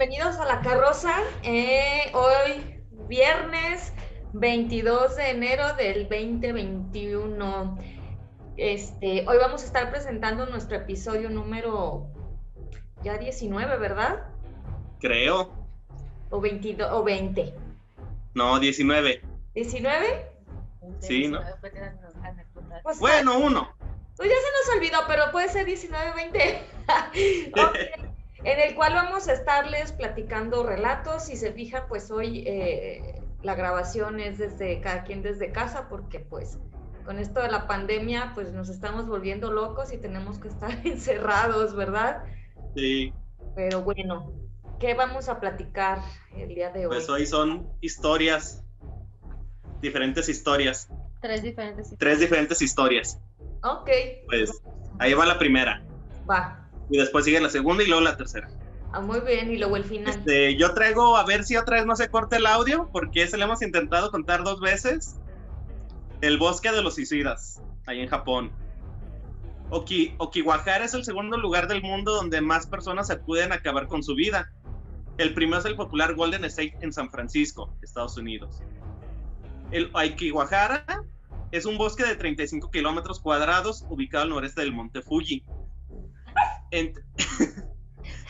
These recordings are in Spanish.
bienvenidos a La Carroza. Hoy, viernes 22 de enero del 2021. Hoy vamos a estar presentando nuestro episodio número ya 19, ¿verdad? Creo. O 22, o 20. No, 19. ¿19? Sí, ¿no? Pues, Bueno, uno. Pues ya se nos olvidó, pero puede ser 19, 20. Ok. En el cual vamos a estarles platicando relatos. Si se fijan, pues hoy la grabación es desde cada quien desde casa, porque pues con esto de la pandemia pues nos estamos volviendo locos y tenemos que estar encerrados, ¿verdad? Sí, Pero bueno, ¿qué vamos a platicar el día de hoy? pues hoy son historias, diferentes historias. Tres diferentes historias. Ok. Pues ahí va la primera. Va. Y después sigue la segunda y luego la tercera. Muy bien, y luego el final. Yo traigo, a ver si otra vez no se corta el audio, porque ese lo hemos intentado contar 2 veces. El bosque de los suicidas, ahí en Japón. Okiwahara es el segundo lugar del mundo donde más personas acuden a acabar con su vida. El primero es el popular Golden State en San Francisco, Estados Unidos. El Okiwahara es un bosque de 35 kilómetros cuadrados ubicado al noreste del monte Fuji.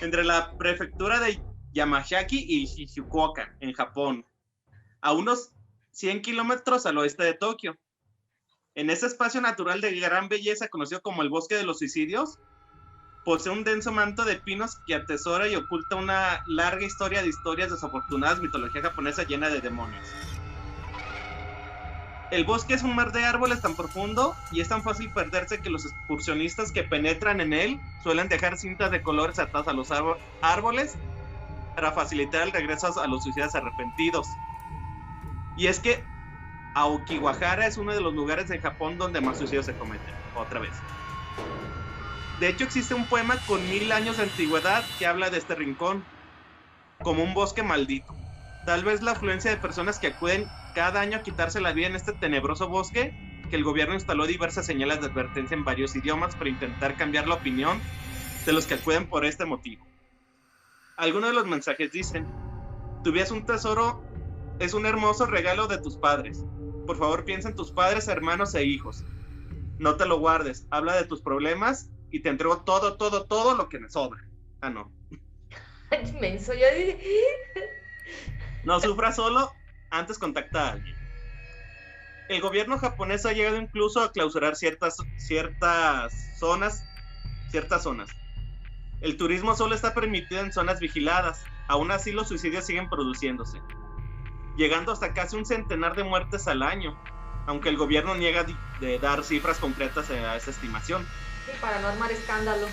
Entre la prefectura de Yamashaki y Shizuoka, en Japón, a unos 100 kilómetros al oeste de Tokio. En ese espacio natural de gran belleza, conocido como el Bosque de los Suicidios, posee un denso manto de pinos que atesora y oculta una larga historia de historias desafortunadas, mitología japonesa llena de demonios. El bosque es un mar de árboles tan profundo y es tan fácil perderse que los excursionistas que penetran en él suelen dejar cintas de colores atadas a los árboles para facilitar el regreso a los suicidas arrepentidos. Y es que Okiwahara es uno de los lugares en Japón donde más suicidios se cometen, otra vez. De hecho, existe un poema con 1000 años de antigüedad que habla de este rincón como un bosque maldito. Tal vez la afluencia de personas que acuden cada año a quitarse la vida en este tenebroso bosque, que el gobierno instaló diversas señales de advertencia en varios idiomas para intentar cambiar la opinión de los que acuden por este motivo. Algunos de los mensajes dicen: tu vida es un tesoro, es un hermoso regalo de tus padres. Por favor, piensa en tus padres, hermanos e hijos. No te lo guardes, habla de tus problemas y te entrego todo lo que me sobra. Ah, no. Inmenso, yo dije... No sufras solo, antes contacta a alguien. El gobierno japonés ha llegado incluso a clausurar ciertas zonas. El turismo solo está permitido en zonas vigiladas. Aún así, los suicidios siguen produciéndose, llegando hasta casi un centenar de muertes al año, aunque el gobierno niega de dar cifras concretas a esa estimación. Sí, para no armar escándalo.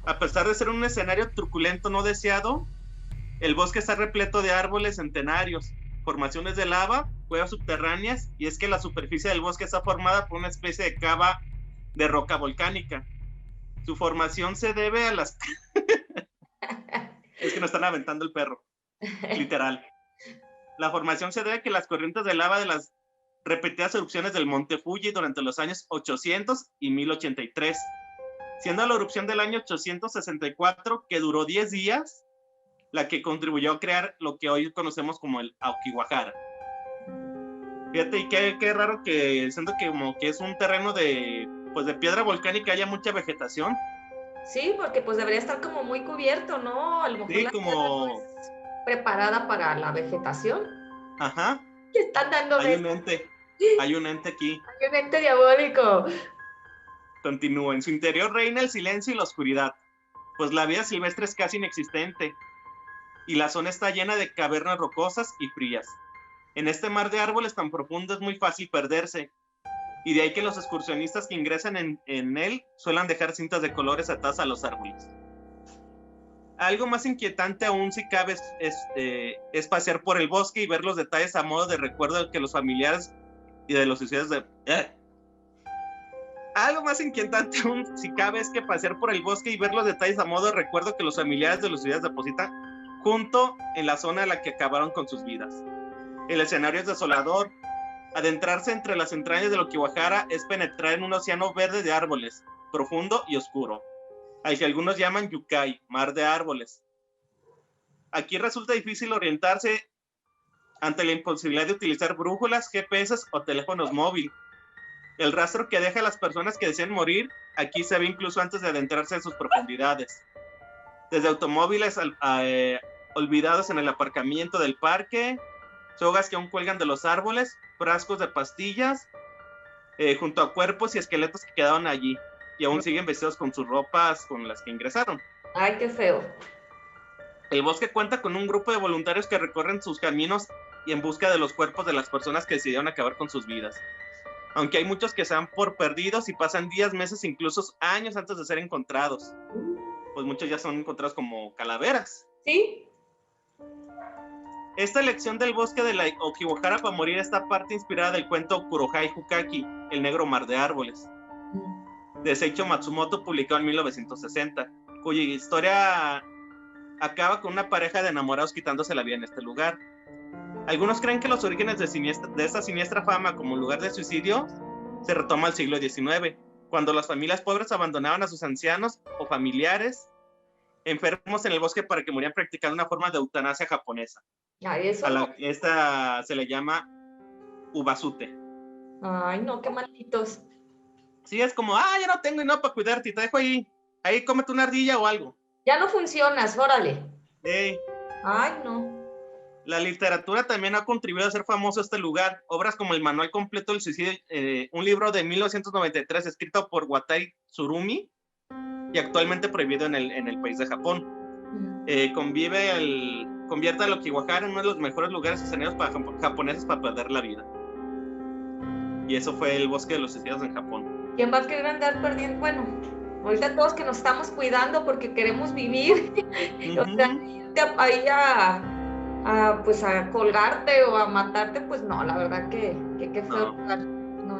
A pesar de ser un escenario truculento no deseado, el bosque está repleto de árboles centenarios, formaciones de lava, cuevas subterráneas, y es que la superficie del bosque está formada por una especie de cava de roca volcánica. Su formación se debe a las... Es que nos están aventando el perro, literal. La formación se debe a que las corrientes de lava de las repetidas erupciones del monte Fuji durante los años 800 y 1083, siendo la erupción del año 864, que duró 10 días, la que contribuyó a crear lo que hoy conocemos como el Okiwahara. Fíjate, y qué raro que siento que como que es un terreno de piedra volcánica, haya mucha vegetación. Sí, porque pues debería estar como muy cubierto, ¿no? A lo mejor sí, la como tierra no es preparada para la vegetación. Ajá. ¿Qué están dando? Hay un ente aquí. Hay un ente diabólico. Continúa. En su interior reina el silencio y la oscuridad, pues la vida silvestre es casi inexistente y la zona está llena de cavernas rocosas y frías. En este mar de árboles tan profundo es muy fácil perderse, y de ahí que los excursionistas que ingresan en él suelen dejar cintas de colores atadas a los árboles. Algo más inquietante aún, si cabe, es pasear por el bosque y ver los detalles a modo de recuerdo que los familiares y de los suicidios de... Algo más inquietante aún, si cabe, es que pasear por el bosque y ver los detalles a modo de recuerdo que los familiares de los suicidios depositan junto en la zona en la que acabaron con sus vidas. El escenario es desolador. Adentrarse entre las entrañas del Okiwahara es penetrar en un océano verde de árboles, profundo y oscuro, al que algunos llaman Yukai, mar de árboles. Aquí resulta difícil orientarse ante la imposibilidad de utilizar brújulas, GPS o teléfonos móviles. El rastro que deja a las personas que desean morir aquí se ve incluso antes de adentrarse en sus profundidades. Desde automóviles olvidados en el aparcamiento del parque, sogas que aún cuelgan de los árboles, frascos de pastillas, junto a cuerpos y esqueletos que quedaron allí y aún siguen vestidos con sus ropas con las que ingresaron. Ay, qué feo. El bosque cuenta con un grupo de voluntarios que recorren sus caminos y en busca de los cuerpos de las personas que decidieron acabar con sus vidas. Aunque hay muchos que se dan por perdidos y pasan días, meses, incluso años antes de ser encontrados. Pues muchos ya son encontrados como calaveras. ¿Sí? Esta elección del bosque de la Okiwahara para morir está parte inspirada del cuento Kurohei Hukaki, El negro mar de árboles, de Seicho Matsumoto, publicado en 1960, cuya historia acaba con una pareja de enamorados quitándose la vida en este lugar. Algunos creen que los orígenes de esta siniestra fama como lugar de suicidio se retoma al siglo XIX, cuando las familias pobres abandonaban a sus ancianos o familiares enfermos en el bosque para que murieran practicando una forma de eutanasia japonesa. Ay, eso. Esta se le llama ubasute. Ay, no, qué malditos. Sí, es como, ya no tengo y no para cuidarte, te dejo ahí cómete una ardilla o algo. Ya no funcionas, órale. Hey. Ay, no. La literatura también ha contribuido a hacer famoso este lugar. Obras como El Manual Completo del Suicidio, un libro de 1993 escrito por Watai Tsurumi y actualmente prohibido en el país de Japón. Convierte a la Okiwahara en uno de los mejores lugares escenarios para japoneses para perder la vida. Y eso fue el bosque de los suicidios en Japón. ¿Quién va a querer andar perdiendo? Bueno, ahorita todos que nos estamos cuidando porque queremos vivir, o sea, irte ahí pues a colgarte o a matarte, pues no, la verdad que feo lugar. No.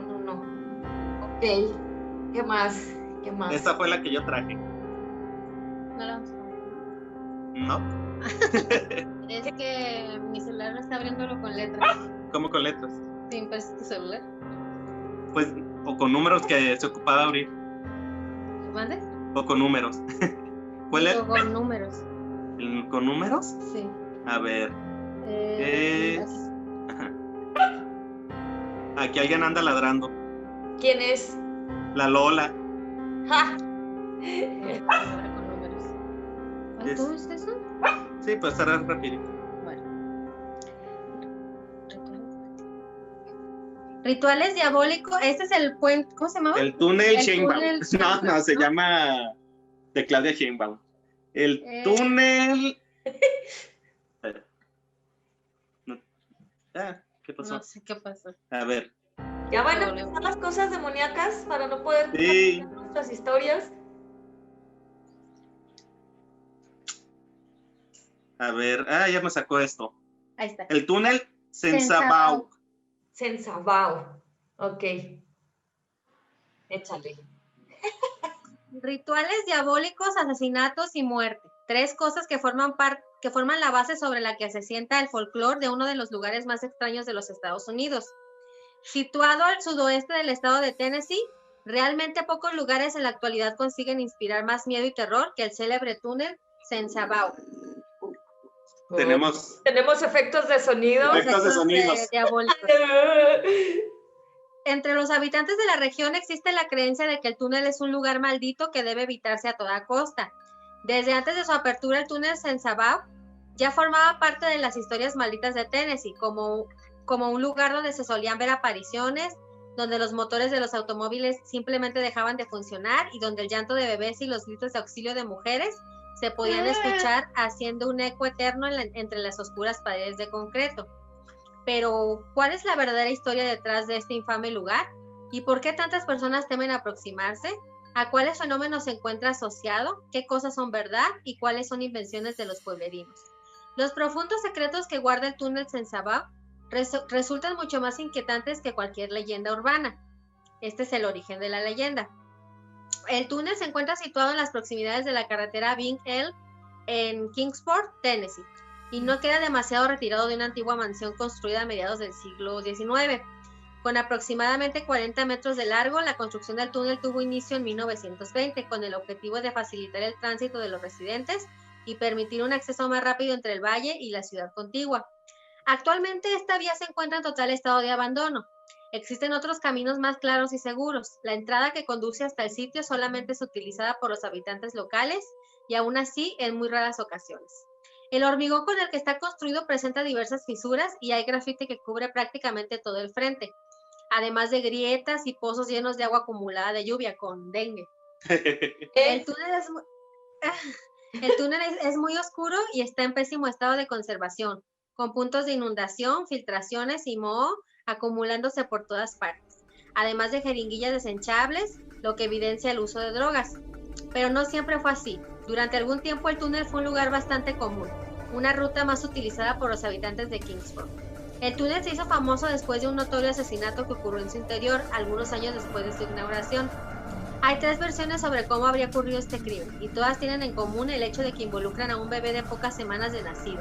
Ok, ¿qué más? Esta fue la que yo traje. No la vamos a ver. No. Es que mi celular no está abriéndolo con letras. ¿Cómo con letras? Sí, pues tu celular. Pues, o con números que se ocupaba abrir. ¿Mande? O con números. ¿Cuál es? O con números. ¿Con números? Sí. A ver. Aquí alguien anda ladrando. ¿Quién es? La Lola. ¡Ja! Ahora con números. ¿Tú es eso? Sí, pues estará rapidito. Bueno. Rituales diabólicos. Este es el puente. ¿Cómo se llama? El túnel Sheinbaum. No, se llama de Claudia Sheinbaum. El túnel. ¿Qué pasó? No sé qué pasó. A ver. Ya van a empezar las cosas demoníacas para no poder sí. nuestras historias. A ver, ya me sacó esto. Ahí está. El túnel Sensabao. Sensabao. Ok. Échale. Rituales diabólicos, asesinatos y muerte. 3 cosas que forman la base sobre la que se sienta el folclore de uno de los lugares más extraños de los Estados Unidos. Situado al sudoeste del estado de Tennessee, realmente pocos lugares en la actualidad consiguen inspirar más miedo y terror que el célebre túnel Sensabao. Tenemos efectos de sonido. Efectos de sonidos. Diabólicos. Entre los habitantes de la región existe la creencia de que el túnel es un lugar maldito que debe evitarse a toda costa. Desde antes de su apertura, el túnel Sensabao ya formaba parte de las historias malditas de Tennessee, como un lugar donde se solían ver apariciones, donde los motores de los automóviles simplemente dejaban de funcionar y donde el llanto de bebés y los gritos de auxilio de mujeres se podían escuchar haciendo un eco eterno entre las oscuras paredes de concreto. Pero, ¿cuál es la verdadera historia detrás de este infame lugar? ¿Y por qué tantas personas temen aproximarse? ¿A cuáles fenómenos se encuentra asociado? ¿Qué cosas son verdad? ¿Y cuáles son invenciones de los pueblerinos? Los profundos secretos que guarda el túnel Sensabao resultan mucho más inquietantes que cualquier leyenda urbana. Este es el origen de la leyenda. El túnel se encuentra situado en las proximidades de la carretera Big Elm en Kingsport, Tennessee, y no queda demasiado retirado de una antigua mansión construida a mediados del siglo XIX. Con aproximadamente 40 metros de largo, la construcción del túnel tuvo inicio en 1920 con el objetivo de facilitar el tránsito de los residentes y permitir un acceso más rápido entre el valle y la ciudad contigua. Actualmente esta vía se encuentra en total estado de abandono. Existen otros caminos más claros y seguros. La entrada que conduce hasta el sitio solamente es utilizada por los habitantes locales y aún así en muy raras ocasiones. El hormigón con el que está construido presenta diversas fisuras y hay grafiti que cubre prácticamente todo el frente, además de grietas y pozos llenos de agua acumulada de lluvia con dengue. El túnel es muy oscuro y está en pésimo estado de conservación, con puntos de inundación, filtraciones y moho acumulándose por todas partes, además de jeringuillas desechables, lo que evidencia el uso de drogas. Pero no siempre fue así. Durante algún tiempo el túnel fue un lugar bastante común, una ruta más utilizada por los habitantes de Kingsford. El túnel se hizo famoso después de un notorio asesinato que ocurrió en su interior, algunos años después de su inauguración. Hay 3 versiones sobre cómo habría ocurrido este crimen, y todas tienen en común el hecho de que involucran a un bebé de pocas semanas de nacido.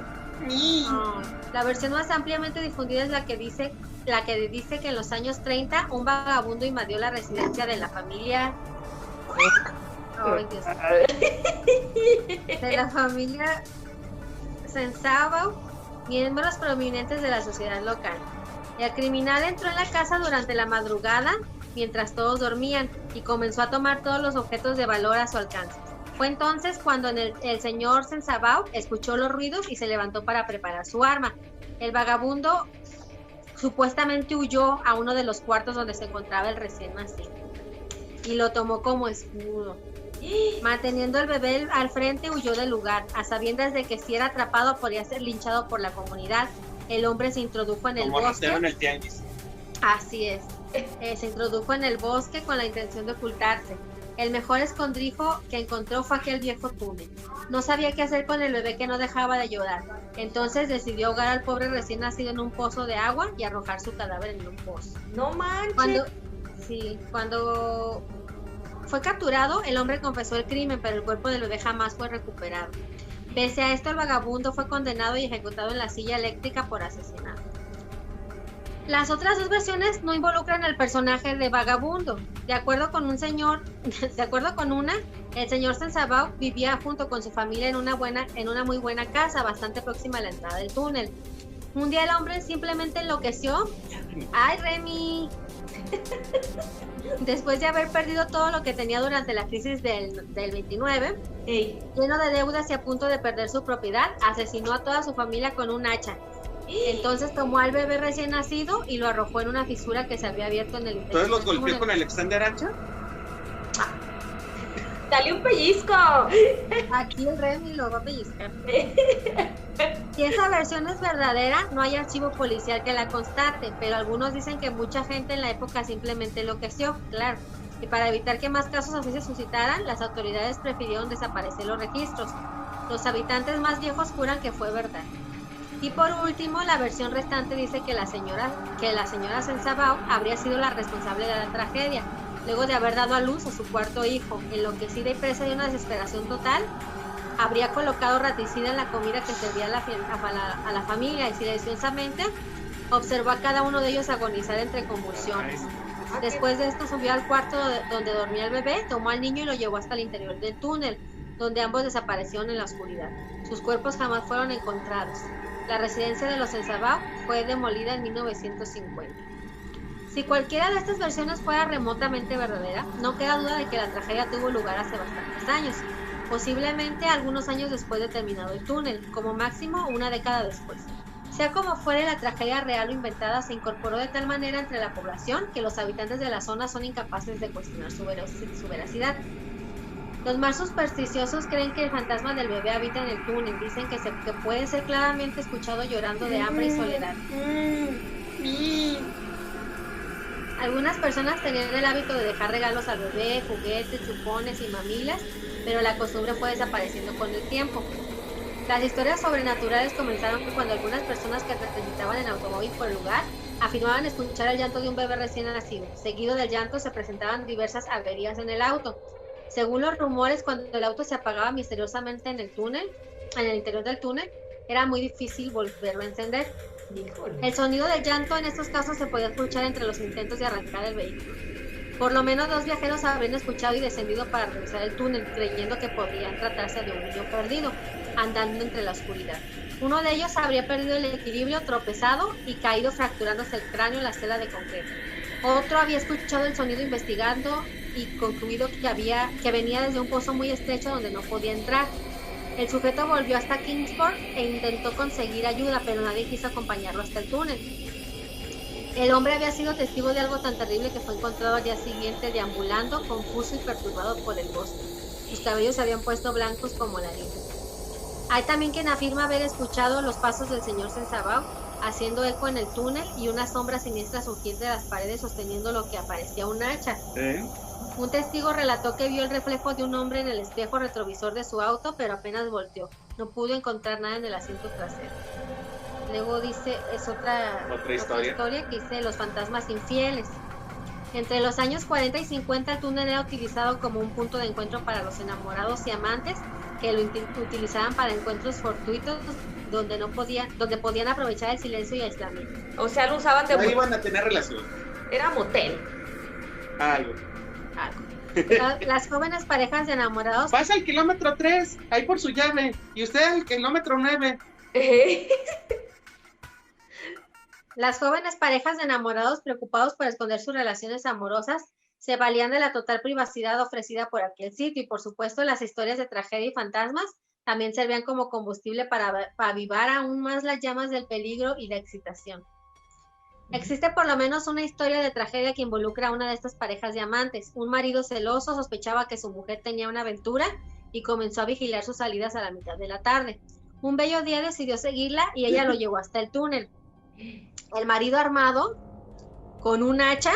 La versión más ampliamente difundida es la que dice que en los años 30 un vagabundo invadió la residencia de la familia... de la familia Sensabaugh, miembros prominentes de la sociedad local. El criminal entró en la casa durante la madrugada mientras todos dormían y comenzó a tomar todos los objetos de valor a su alcance. Fue entonces cuando el señor Sensabaugh escuchó los ruidos y se levantó para preparar su arma. El vagabundo supuestamente huyó a uno de los cuartos donde se encontraba el recién nacido y lo tomó como escudo. Manteniendo el bebé al frente, huyó del lugar, a sabiendas de que si era atrapado podría ser linchado por la comunidad. El hombre se introdujo en el bosque. En el tianguis. Así es. Se introdujo en el bosque con la intención de ocultarse. El mejor escondrijo que encontró fue aquel viejo túnel. No sabía qué hacer con el bebé que no dejaba de llorar. Entonces decidió ahogar al pobre recién nacido en un pozo de agua y arrojar su cadáver en un pozo. ¡No manches! Cuando fue capturado, el hombre confesó el crimen, pero el cuerpo del bebé jamás fue recuperado. Pese a esto, el vagabundo fue condenado y ejecutado en la silla eléctrica por asesinato. Las otras 2 versiones no involucran al personaje de vagabundo. De acuerdo con una, el señor Sensabaugh vivía junto con su familia en una muy buena casa, bastante próxima a la entrada del túnel. Un día el hombre simplemente enloqueció. ¡Ay, Remy! Después de haber perdido todo lo que tenía durante la crisis del 29, lleno de deudas y a punto de perder su propiedad, asesinó a toda su familia con un hacha. Entonces tomó al bebé recién nacido y lo arrojó en una fisura que se había abierto en el interior. ¿Entonces los golpeó con el extender hacha? ¡Dale un pellizco! Aquí el Remy lo va a pellizcar. Si esa versión es verdadera, no hay archivo policial que la constate, pero algunos dicen que mucha gente en la época simplemente enloqueció, claro. Y para evitar que más casos así se suscitaran, las autoridades prefirieron desaparecer los registros. Los habitantes más viejos juran que fue verdad. Y por último, la versión restante dice que la señora Sensabaugh habría sido la responsable de la tragedia, luego de haber dado a luz a su 4.º hijo. Enloquecida y presa de una desesperación total, habría colocado raticida en la comida que servía a la familia y silenciosamente observó a cada uno de ellos agonizar entre convulsiones. Después de esto subió al cuarto donde dormía el bebé, tomó al niño y lo llevó hasta el interior del túnel, donde ambos desaparecieron en la oscuridad. Sus cuerpos jamás fueron encontrados. La residencia de los Sensabaugh fue demolida en 1950. Si cualquiera de estas versiones fuera remotamente verdadera, no queda duda de que la tragedia tuvo lugar hace bastantes años, posiblemente algunos años después de terminado el túnel, como máximo una década después. Sea como fuere, la tragedia real o inventada se incorporó de tal manera entre la población que los habitantes de la zona son incapaces de cuestionar su veracidad. Los más supersticiosos creen que el fantasma del bebé habita en el túnel. Dicen que puede ser claramente escuchado llorando de hambre y soledad. Algunas personas tenían el hábito de dejar regalos al bebé, juguetes, chupones y mamilas, pero la costumbre fue desapareciendo con el tiempo. Las historias sobrenaturales comenzaron cuando algunas personas que transitaban en automóvil por el lugar afirmaban escuchar el llanto de un bebé recién nacido. Seguido del llanto se presentaban diversas averías en el auto. Según los rumores, cuando el auto se apagaba misteriosamente en el interior del túnel, era muy difícil volverlo a encender. El sonido del llanto en estos casos se podía escuchar entre los intentos de arrancar el vehículo. Por lo menos 2 viajeros habrían escuchado y descendido para revisar el túnel, creyendo que podría tratarse de un niño perdido. andando entre la oscuridad. Uno de ellos habría perdido el equilibrio, tropezado y caído fracturándose el cráneo en la celda de concreto. Otro había escuchado el sonido investigando y concluido que venía desde un pozo muy estrecho donde no podía entrar. El sujeto volvió hasta Kingsport e intentó conseguir ayuda, pero nadie quiso acompañarlo hasta el túnel. El hombre había sido testigo de algo tan terrible que fue encontrado al día siguiente deambulando, confuso y perturbado por el bosque. Sus cabellos se habían puesto blancos como la nieve. Hay también quien afirma haber escuchado los pasos del señor Sensabau haciendo eco en el túnel y una sombra siniestra surgir de las paredes sosteniendo lo que aparecía un hacha. Un testigo relató que vio el reflejo de un hombre en el espejo retrovisor de su auto, pero apenas volteó. No pudo encontrar nada en el asiento trasero. Luego dice, es otra historia que dice los fantasmas infieles. Entre los años 40 y 50 el túnel era utilizado como un punto de encuentro para los enamorados y amantes que lo utilizaban para encuentros fortuitos donde podían aprovechar el silencio y aislamiento. O sea, lo usaban de... No iban a tener relación. Era motel. Algo. Las jóvenes parejas de enamorados... Pasa el kilómetro 3, ahí por su llave, y usted al kilómetro 9. Las jóvenes parejas de enamorados preocupados por esconder sus relaciones amorosas se valían de la total privacidad ofrecida por aquel sitio y por supuesto las historias de tragedia y fantasmas también servían como combustible para avivar aún más las llamas del peligro y la excitación. Existe por lo menos una historia de tragedia que involucra a una de estas parejas de amantes. Un marido celoso sospechaba que su mujer tenía una aventura y comenzó a vigilar sus salidas a la mitad de la tarde. Un bello día decidió seguirla y ella lo llevó hasta el túnel. El marido armado con un hacha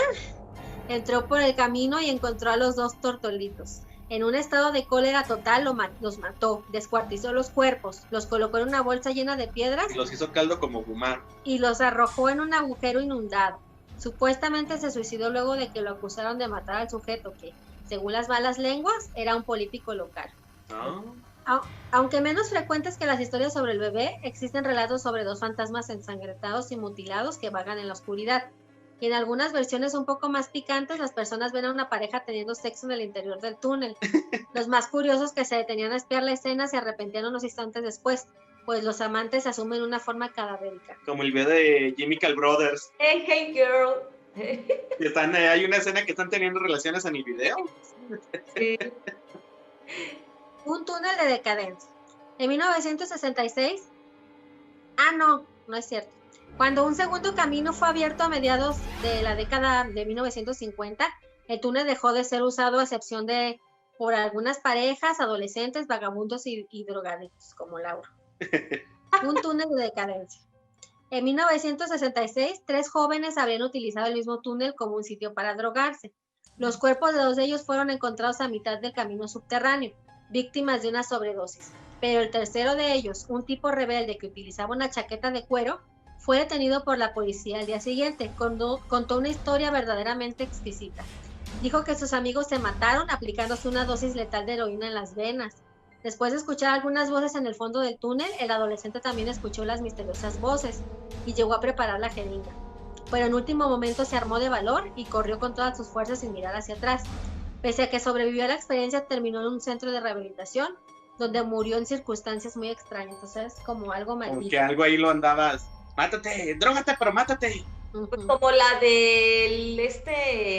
entró por el camino y encontró a los dos tortolitos. En un estado de cólera total los mató, descuartizó los cuerpos, los colocó en una bolsa llena de piedras y los hizo caldo como Gumar y los arrojó en un agujero inundado. Supuestamente se suicidó luego de que lo acusaron de matar al sujeto que, según las malas lenguas, era un político local. Aunque menos frecuentes que las historias sobre el bebé, existen relatos sobre dos fantasmas ensangrentados y mutilados que vagan en la oscuridad. Y en algunas versiones un poco más picantes, las personas ven a una pareja teniendo sexo en el interior del túnel. Los más curiosos que se detenían a espiar la escena se arrepentían unos instantes después, pues los amantes asumen una forma cadavérica. Como el video de Chemical Brothers. Hey girl. Hay una escena que están teniendo relaciones en el video. Sí. Un túnel de decadencia. En 1966, no es cierto. Cuando un segundo camino fue abierto a mediados de la década de 1950, el túnel dejó de ser usado a excepción de por algunas parejas, adolescentes, vagabundos y drogadictos, como Laura. Un túnel de decadencia. En 1966, 3 jóvenes habrían utilizado el mismo túnel como un sitio para drogarse. Los cuerpos de 2 de ellos fueron encontrados a mitad del camino subterráneo, víctimas de una sobredosis. Pero el tercero de ellos, un tipo rebelde que utilizaba una chaqueta de cuero, fue detenido por la policía al día siguiente. Contó una historia verdaderamente exquisita. Dijo que sus amigos se mataron aplicándose una dosis letal de heroína en las venas. Después de escuchar algunas voces en el fondo del túnel, el adolescente también escuchó las misteriosas voces y llegó a preparar la jeringa. Pero en último momento se armó de valor y corrió con todas sus fuerzas sin mirar hacia atrás. Pese a que sobrevivió a la experiencia, terminó en un centro de rehabilitación donde murió en circunstancias muy extrañas. Entonces, como algo maldito. Como que algo ahí lo andabas. Mátate, drógate, pero mátate. Pues como la del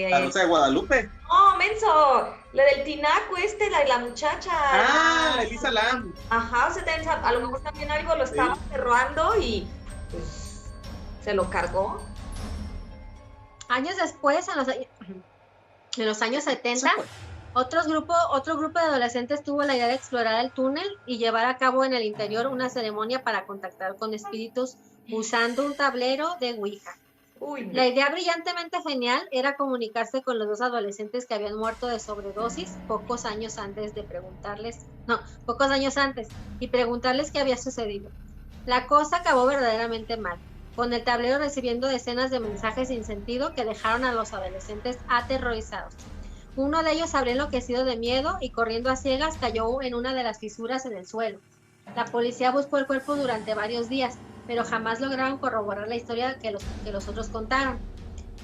La Rosa de Guadalupe. No, menso, la del tinaco la muchacha. La Elisa Lam. Ajá, o sea, a lo mejor también algo lo estaba cerrando y pues se lo cargó. Años después, en los años 70, otro grupo de adolescentes tuvo la idea de explorar el túnel y llevar a cabo en el interior una ceremonia para contactar con espíritus usando un tablero de Ouija. La idea brillantemente genial era comunicarse con los 2 adolescentes que habían muerto de sobredosis pocos años antes y preguntarles qué había sucedido. La cosa acabó verdaderamente mal, con el tablero recibiendo decenas de mensajes sin sentido que dejaron a los adolescentes aterrorizados. Uno de ellos habría enloquecido de miedo y corriendo a ciegas cayó en una de las fisuras en el suelo. La policía buscó el cuerpo durante varios días, pero jamás lograron corroborar la historia que los otros contaron.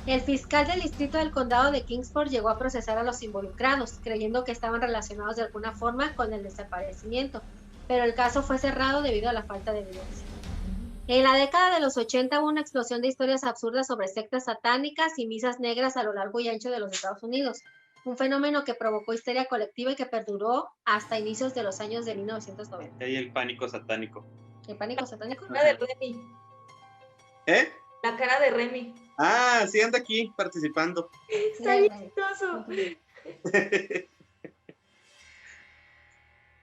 El fiscal del distrito del condado de Kingsport llegó a procesar a los involucrados, creyendo que estaban relacionados de alguna forma con el desaparecimiento, pero el caso fue cerrado debido a la falta de evidencia. En la década de los 80 hubo una explosión de historias absurdas sobre sectas satánicas y misas negras a lo largo y ancho de los Estados Unidos, un fenómeno que provocó histeria colectiva y que perduró hasta inicios de los años de 1990. Y el pánico satánico. ¿El pánico satánico? La de Remy. ¿Eh? La cara de Remy. Ah, sí, anda aquí participando. Está bien chistoso.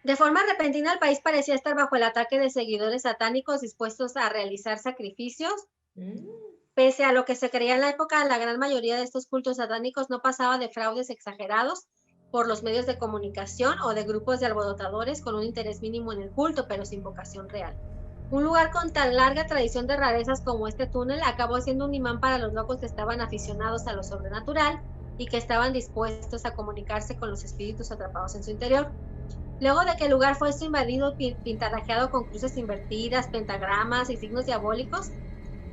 De forma repentina, el país parecía estar bajo el ataque de seguidores satánicos dispuestos a realizar sacrificios. Pese a lo que se creía en la época, la gran mayoría de estos cultos satánicos no pasaba de fraudes exagerados por los medios de comunicación o de grupos de alborotadores con un interés mínimo en el culto, pero sin vocación real. Un lugar con tan larga tradición de rarezas como este túnel acabó siendo un imán para los locos que estaban aficionados a lo sobrenatural y que estaban dispuestos a comunicarse con los espíritus atrapados en su interior. Luego de que el lugar fuese invadido y pintarrajeado con cruces invertidas, pentagramas y signos diabólicos,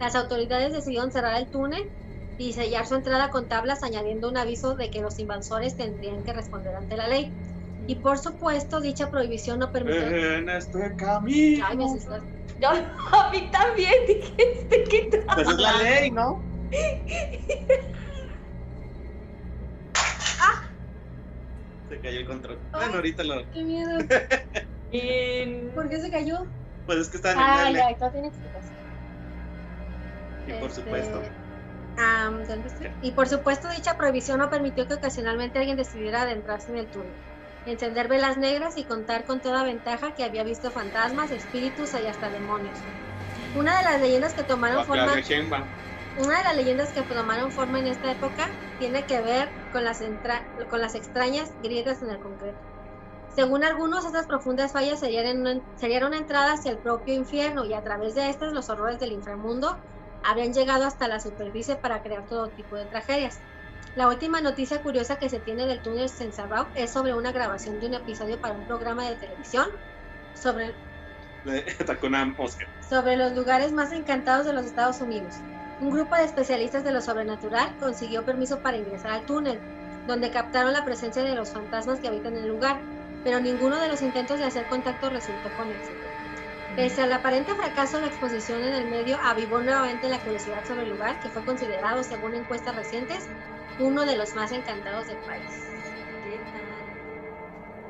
las autoridades decidieron cerrar el túnel y sellar su entrada con tablas, añadiendo un aviso de que los invasores tendrían que responder ante la ley. Y por supuesto, dicha prohibición no permitió... En este camino. Ay, me asustas. Yo, a mí también dije, ¿qué trata? Pues es la ley, ¿no? Se cayó el control. Bueno, ahorita lo... ¡Qué miedo! ¿Por qué se cayó? Pues es que está en el ya, esto tiene explicación. Y por supuesto. ¿Dónde estoy? Y por supuesto, dicha prohibición no permitió que ocasionalmente alguien decidiera adentrarse en el túnel, encender velas negras y contar con toda ventaja que había visto fantasmas, espíritus y hasta demonios. Una de las leyendas que tomaron forma en esta época tiene que ver con las extrañas grietas en el concreto. Según algunos, estas profundas fallas serían una entrada hacia el propio infierno, y a través de estas los horrores del inframundo habrían llegado hasta la superficie para crear todo tipo de tragedias. La última noticia curiosa que se tiene del túnel Sensabau es sobre una grabación de un episodio para un programa de televisión sobre los lugares más encantados de los Estados Unidos. Un grupo de especialistas de lo sobrenatural consiguió permiso para ingresar al túnel, donde captaron la presencia de los fantasmas que habitan en el lugar, pero ninguno de los intentos de hacer contacto resultó con éxito. Pese al aparente fracaso, la exposición en el medio avivó nuevamente la curiosidad sobre el lugar, que fue considerado, según encuestas recientes, uno de los más encantados del país.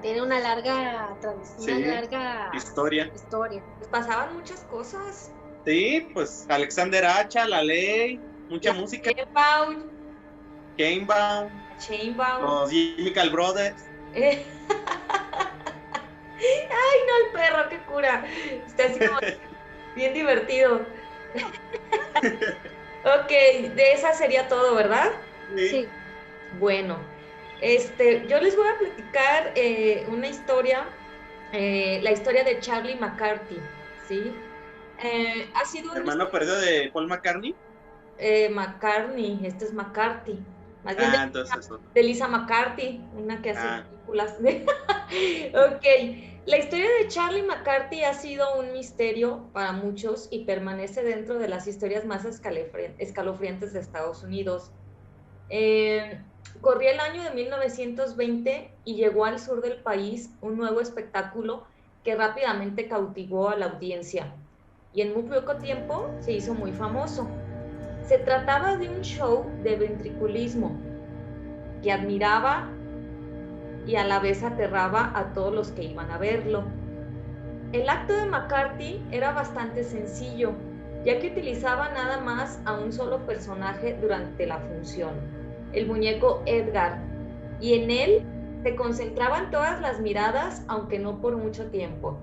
Tiene una larga tradición, una larga historia. Pues pasaban muchas cosas. Sí, pues Alexander Hacha, La Ley, mucha música. Chainbound. Los Chemical Brothers. Ay, no, el perro, qué cura. Está así como bien divertido. Ok, de esa sería todo, ¿verdad? Sí. Bueno, yo les voy a platicar una historia, la historia de Charlie McCarthy, ¿sí? Ha sido un hermano perdido de Paul McCartney. McCartney, este es McCarthy. Más bien de Lisa McCarthy, una que hace películas. Ok, la historia de Charlie McCarthy ha sido un misterio para muchos y permanece dentro de las historias más escalofriantes de Estados Unidos. Corría el año de 1920 y llegó al sur del país un nuevo espectáculo que rápidamente cautivó a la audiencia y en muy poco tiempo se hizo muy famoso. Se trataba de un show de ventriculismo que admiraba y a la vez aterraba a todos los que iban a verlo. El acto de McCarthy era bastante sencillo, ya que utilizaba nada más a un solo personaje durante la función, el muñeco Edgar, y en él se concentraban todas las miradas, aunque no por mucho tiempo.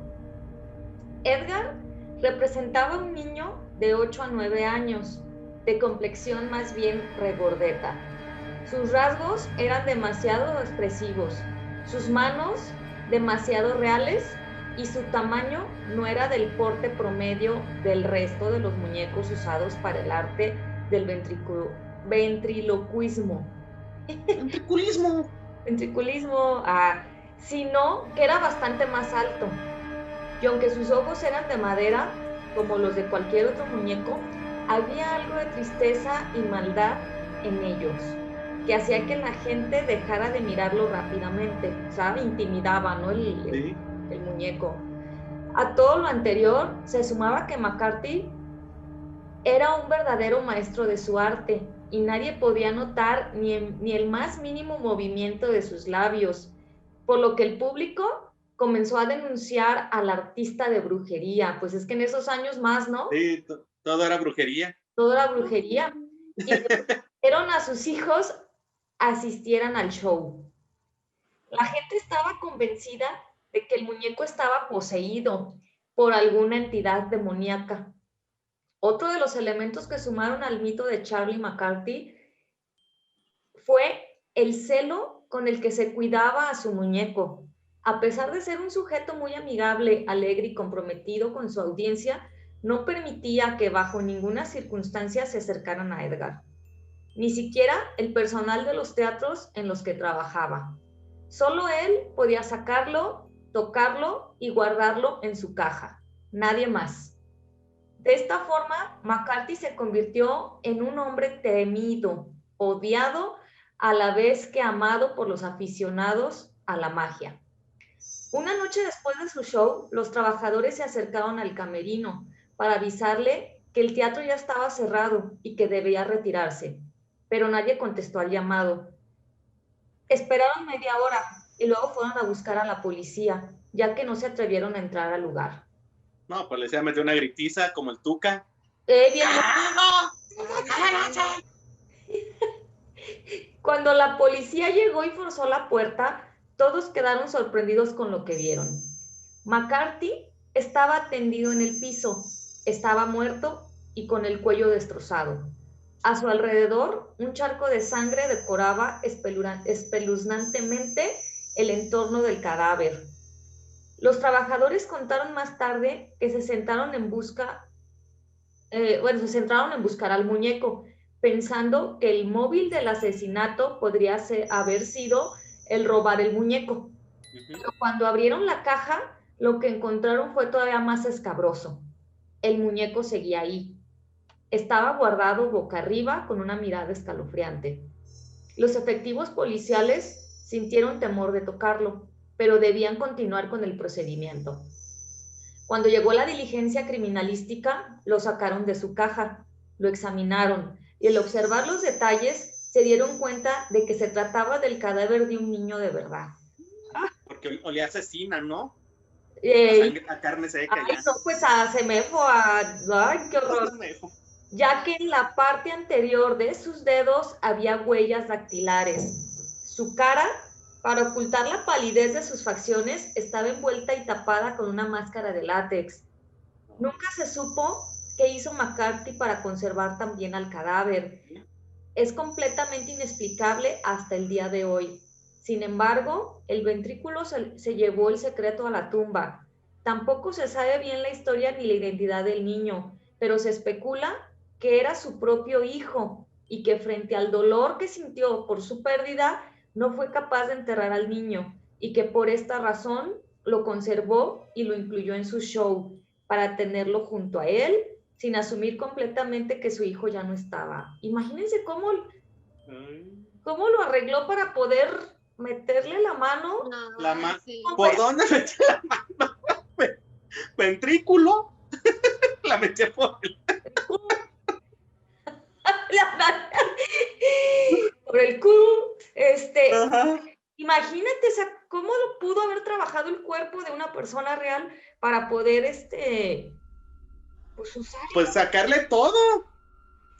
Edgar representaba a un niño de 8 a 9 años, de complexión más bien regordeta. Sus rasgos eran demasiado expresivos, sus manos demasiado reales y su tamaño no era del porte promedio del resto de los muñecos usados para el arte del ventriloquismo. Ventriculismo, sino que era bastante más alto. Y aunque sus ojos eran de madera, como los de cualquier otro muñeco, había algo de tristeza y maldad en ellos, que hacía que la gente dejara de mirarlo rápidamente. O sea, intimidaba, ¿no? El muñeco. A todo lo anterior se sumaba que McCarthy era un verdadero maestro de su arte y nadie podía notar ni el más mínimo movimiento de sus labios, por lo que el público comenzó a denunciar al artista de brujería. Pues es que en esos años más, ¿no? Sí, todo era brujería. Todo era brujería. Y pidieron a sus hijos asistieran al show. La gente estaba convencida de que el muñeco estaba poseído por alguna entidad demoníaca. Otro de los elementos que sumaron al mito de Charlie McCarthy fue el celo con el que se cuidaba a su muñeco. A pesar de ser un sujeto muy amigable, alegre y comprometido con su audiencia, no permitía que bajo ninguna circunstancia se acercaran a Edgar. Ni siquiera el personal de los teatros en los que trabajaba. Solo él podía sacarlo, tocarlo y guardarlo en su caja. Nadie más. De esta forma, McCarthy se convirtió en un hombre temido, odiado, a la vez que amado por los aficionados a la magia. Una noche después de su show, los trabajadores se acercaron al camerino para avisarle que el teatro ya estaba cerrado y que debía retirarse, pero nadie contestó al llamado. Esperaron media hora y luego fueron a buscar a la policía, ya que no se atrevieron a entrar al lugar. No, pues les iba a meter una gritiza como el Tuca. Bien. Cuando la policía llegó y forzó la puerta, todos quedaron sorprendidos con lo que vieron. McCarthy estaba tendido en el piso, estaba muerto y con el cuello destrozado. A su alrededor, un charco de sangre decoraba espeluznantemente el entorno del cadáver. Los trabajadores contaron más tarde que se centraron en buscar al muñeco, pensando que el móvil del asesinato podría haber sido el robar el muñeco. Pero cuando abrieron la caja, lo que encontraron fue todavía más escabroso. El muñeco seguía ahí. Estaba guardado boca arriba con una mirada escalofriante. Los efectivos policiales sintieron temor de tocarlo, pero debían continuar con el procedimiento. Cuando llegó la diligencia criminalística, lo sacaron de su caja, lo examinaron y al observar los detalles se dieron cuenta de que se trataba del cadáver de un niño de verdad. Porque olía asesina, ¿no? A carne seca. Ay, no, pues a semefo, ay, qué horror. Ya que en la parte anterior de sus dedos había huellas dactilares. Su cara, para ocultar la palidez de sus facciones, estaba envuelta y tapada con una máscara de látex. Nunca se supo qué hizo McCarthy para conservar también al cadáver. Es completamente inexplicable hasta el día de hoy. Sin embargo, el ventrículo se llevó el secreto a la tumba. Tampoco se sabe bien la historia ni la identidad del niño, pero se especula que era su propio hijo y que frente al dolor que sintió por su pérdida, no fue capaz de enterrar al niño y que por esta razón lo conservó y lo incluyó en su show para tenerlo junto a él sin asumir completamente que su hijo ya no estaba. Imagínense cómo lo arregló para poder meterle la mano. Sí. ¿Por dónde metió la mano? ¿Ventrículo? La metió por el... por el culo. Ajá. Imagínate, o sea, cómo lo pudo haber trabajado el cuerpo de una persona real para poder pues usarlo. Pues sacarle todo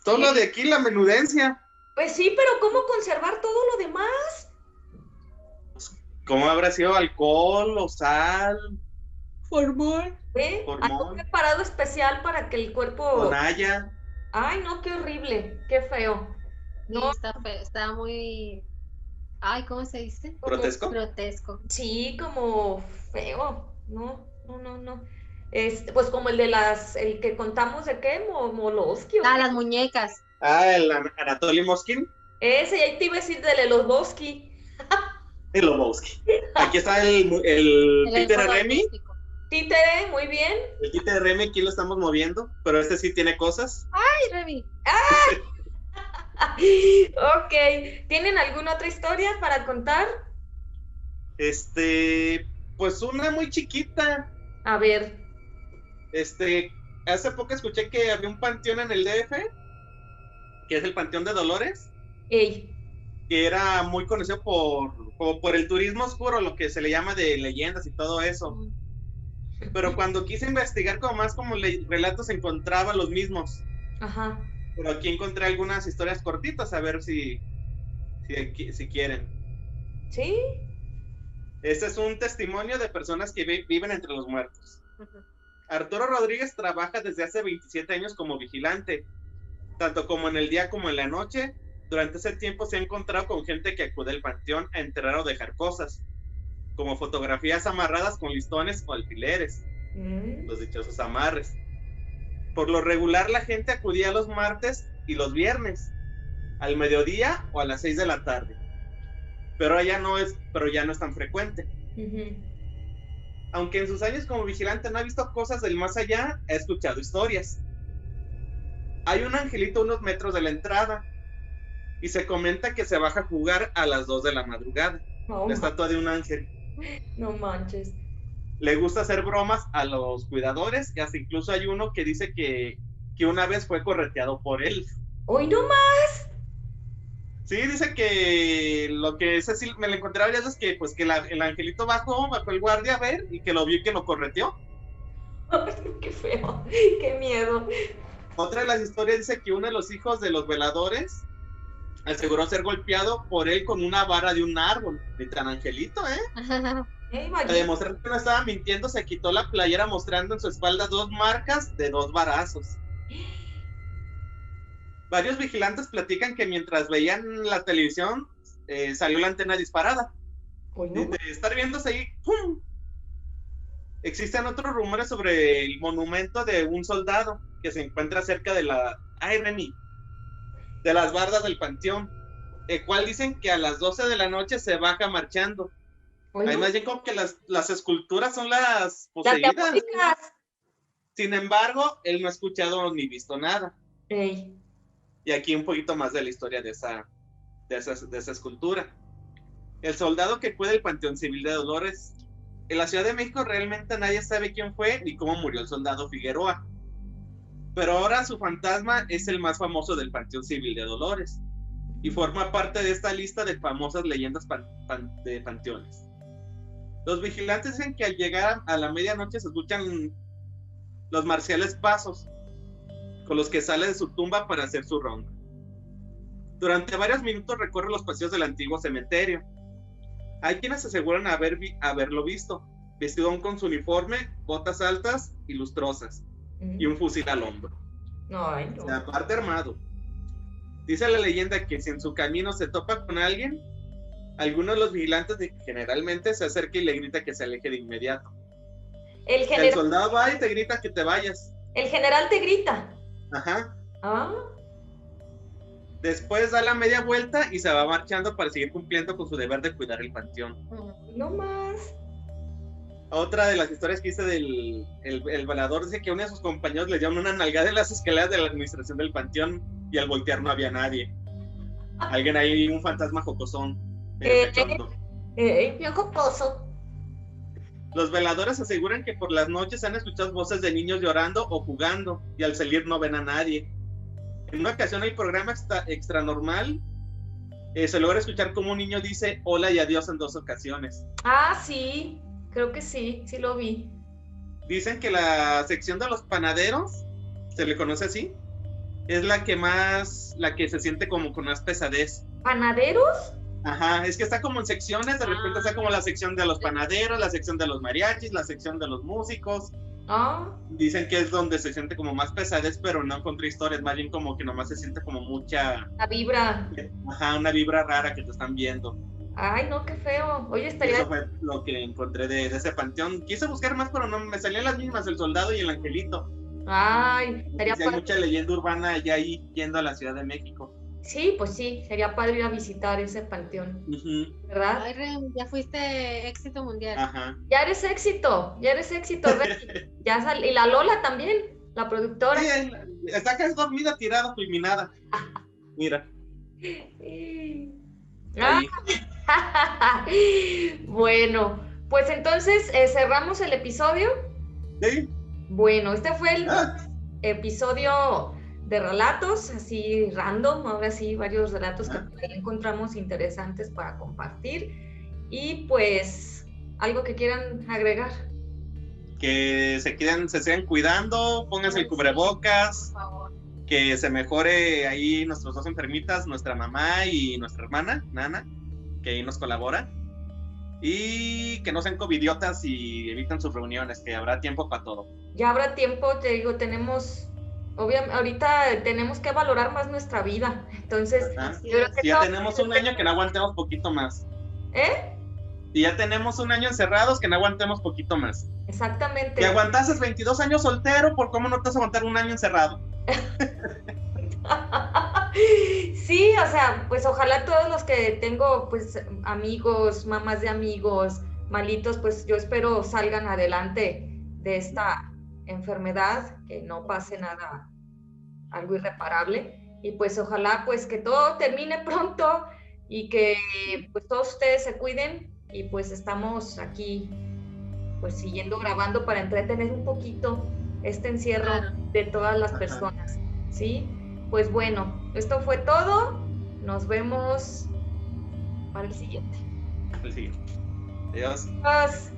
lo de aquí, la menudencia. Pues sí, pero ¿cómo conservar todo lo demás? ¿Cómo habrá sido alcohol o sal? Formol. Algo preparado especial para que el cuerpo... Tonalla. Ay, no, qué horrible, qué feo. No. Sí, está muy... Ay, ¿cómo se dice? ¿Grotesco? Grotesco. Sí, como feo. No. Pues como el que contamos de qué, Molosky. Las muñecas. El Anatoly Moskin. Ese, ya te iba a decir de Lebowski. El Lebowski. Aquí está el títere Remy. Títere, muy bien. El títere Remy, aquí lo estamos moviendo, pero este sí tiene cosas. ¡Ay, Remy! Ok, ¿tienen alguna otra historia para contar? Pues una muy chiquita. A ver. Hace poco escuché que había un panteón en el DF, que es el Panteón de Dolores, Ey. que era muy conocido por el turismo oscuro, lo que se le llama de leyendas y todo eso. Pero cuando quise investigar como más como relatos, encontraba los mismos. Ajá. Pero aquí encontré algunas historias cortitas, a ver si quieren. ¿Sí? Este es un testimonio de personas que viven entre los muertos. Arturo Rodríguez trabaja desde hace 27 años como vigilante, tanto como en el día como en la noche. Durante ese tiempo se ha encontrado con gente que acude al panteón a enterrar o dejar cosas, como fotografías amarradas con listones o alfileres, los dichosos amarres. Por lo regular la gente acudía los martes y los viernes, al mediodía o a las 6 de la tarde. Pero ya no es tan frecuente. Aunque en sus años como vigilante no ha visto cosas del más allá, ha escuchado historias. Hay un angelito a unos metros de la entrada y se comenta que se baja a jugar a las 2 de la madrugada. La estatua de un ángel. No manches. Le gusta hacer bromas a los cuidadores y hasta incluso hay uno que dice que una vez fue correteado por él. ¡Hoy no más! Sí, dice que lo que es así, me lo encontré varias veces, que pues que el angelito bajó el guardia a ver y que lo vio y que lo correteó. Ay, qué feo, qué miedo. Otra de las historias dice que uno de los hijos de los veladores aseguró ser golpeado por él con una vara de un árbol. De tan angelito, Para demostrar que no estaba mintiendo, se quitó la playera mostrando en su espalda 2 marcas de 2 varazos. Varios vigilantes platican que mientras veían la televisión salió la antena disparada. De estar viéndose ahí, ¡pum! Existen otros rumores sobre el monumento de un soldado que se encuentra cerca de de las bardas del panteón, el cual dicen que a las 12 de la noche se baja marchando. Hay más bien como que las esculturas son las poseídas. Sin embargo, él no ha escuchado ni visto nada. Ey. Y aquí un poquito más de la historia de esa escultura. El soldado que cuida el Panteón Civil de Dolores. En la Ciudad de México realmente nadie sabe quién fue ni cómo murió el soldado Figueroa. Pero ahora su fantasma es el más famoso del Panteón Civil de Dolores y forma parte de esta lista de famosas leyendas de panteones. Los vigilantes dicen que al llegar a la medianoche se escuchan los marciales pasos con los que sale de su tumba para hacer su ronda. Durante varios minutos recorre los pasillos del antiguo cementerio. Hay quienes aseguran haberlo visto, vestido aún con su uniforme, botas altas y lustrosas, y un fusil al hombro. Ay, no. O sea, aparte armado. Dice la leyenda que si en su camino se topa con alguien, alguno de los vigilantes generalmente se acerca y le grita que se aleje de inmediato. El soldado va y te grita que te vayas. El general te grita. Ajá. Ah. Después da la media vuelta y se va marchando para seguir cumpliendo con su deber de cuidar el panteón. No más. Otra de las historias que hice del el velador dice que uno de sus compañeros le dieron una nalgada en las escaleras de la administración del panteón y al voltear no había nadie. Alguien ahí, un fantasma jocosón. Bien jocoso. Los veladores aseguran que por las noches han escuchado voces de niños llorando o jugando y al salir no ven a nadie. En una ocasión el programa Extra Normal se logra escuchar como un niño dice hola y adiós en 2 ocasiones. Ah, sí, creo que sí lo vi. Dicen que la sección de los panaderos, se le conoce así, es la que se siente como con más pesadez. ¿Panaderos? Ajá, es que está como en secciones, de repente está como la sección de los panaderos, la sección de los mariachis, la sección de los músicos. Dicen que es donde se siente como más pesadez, pero no encontré historias, más bien como que nomás se siente como mucha... La vibra. Ajá, una vibra rara que te están viendo. Ay, no, qué feo. Oye, estaría... Eso fue lo que encontré de ese panteón. Quise buscar más, pero no, me salían las mismas, el soldado y el angelito. Ay, estaría padre. Hay mucha leyenda urbana ya ahí yendo a la Ciudad de México. Sí, pues sí, sería padre ir a visitar ese panteón, ¿verdad? Ay, ya fuiste éxito mundial. Ajá. Ya eres éxito, Rey. Y la Lola también, la productora. Sí, está casi dormida, tirada, fulminada. Mira. Bueno, pues entonces cerramos el episodio. Sí. Bueno, este fue el episodio de relatos, así random, ahora sí, varios relatos que por ahí encontramos interesantes para compartir. Y pues, algo que quieran agregar. Que se sigan cuidando, pónganse el cubrebocas, Por favor. que se mejore ahí nuestros dos enfermitas, nuestra mamá y nuestra hermana, Nana, que ahí nos colabora. Y que no sean covidiotas y eviten sus reuniones, que habrá tiempo para todo. Ya habrá tiempo, te digo, obviamente, ahorita tenemos que valorar más nuestra vida. Entonces, Ajá. yo creo que Si ya tenemos un año, que no aguantemos poquito más. ¿Eh? Si ya tenemos un año encerrados, que no aguantemos poquito más. Exactamente. Que aguantases 22 años soltero, ¿por cómo no te vas a aguantar un año encerrado? Sí, o sea, pues ojalá todos los que tengo, pues amigos, mamás de amigos, malitos, pues yo espero salgan adelante de esta enfermedad, que no pase nada, algo irreparable, y pues ojalá pues que todo termine pronto y que pues todos ustedes se cuiden, y pues estamos aquí pues siguiendo grabando para entretener un poquito este encierro de todas las personas, ¿sí? Pues bueno, esto fue todo. Nos vemos para el siguiente. El siguiente. Adiós. Adiós.